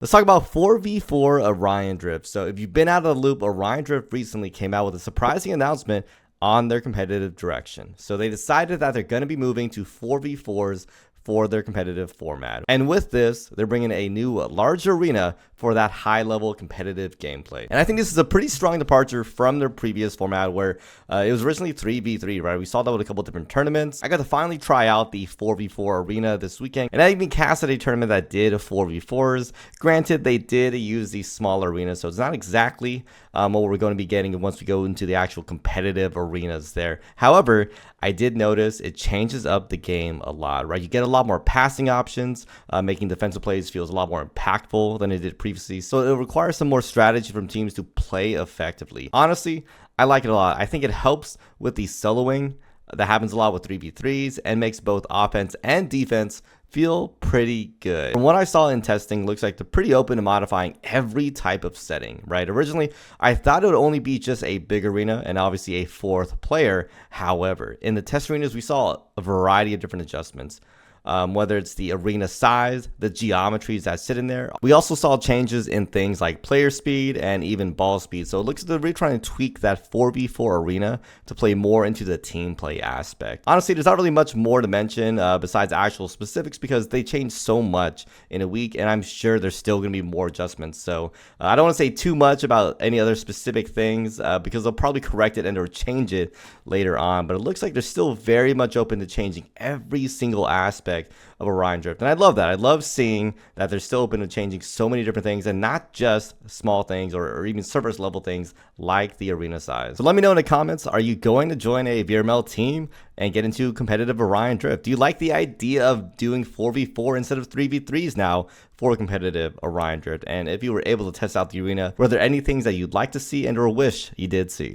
Let's talk about 4v4 Orion Drift. So if you've been out of the loop, Orion Drift recently came out with a surprising announcement on their competitive direction. So they decided that they're going to be moving to 4v4s for their competitive format. And with this, they're bringing a new larger arena for that high level competitive gameplay. And I think this is a pretty strong departure from their previous format where it was originally 3v3, right? We saw that with a couple different tournaments. I got to finally try out the 4v4 arena this weekend, and I even casted a tournament that did 4v4s. Granted, they did use these smaller arenas, so it's not exactly what we're going to be getting once we go into the actual competitive arenas there. However, I did notice it changes up the game a lot, right? You get a lot more passing options, making defensive plays feels a lot more impactful than it did previously. So it requires some more strategy from teams to play effectively. Honestly, I like it a lot. I think it helps with the soloing that happens a lot with 3v3s and makes both offense and defense feel pretty good. From what I saw in testing, looks like they're pretty open to modifying every type of setting, right? Originally, I thought it would only be just a big arena and obviously a fourth player. However, in the test arenas, we saw a variety of different adjustments. Whether it's the arena size, the geometries that sit in there. We also saw changes in things like player speed and even ball speed. So it looks like they're really trying to tweak that 4v4 arena to play more into the team play aspect. Honestly, there's not really much more to mention besides actual specifics because they changed so much in a week, and I'm sure there's still going to be more adjustments. So I don't want to say too much about any other specific things because they'll probably correct it and or change it later on. But it looks like they're still very much open to changing every single aspect of Orion Drift. And I love that. I love seeing that they're still open to changing so many different things and not just small things or even surface level things like the arena size. So let me know in the comments, are you going to join a VRML team and get into competitive Orion Drift? Do you like the idea of doing 4v4 instead of 3v3s now for competitive Orion Drift? And if you were able to test out the arena, were there any things that you'd like to see and or wish you did see?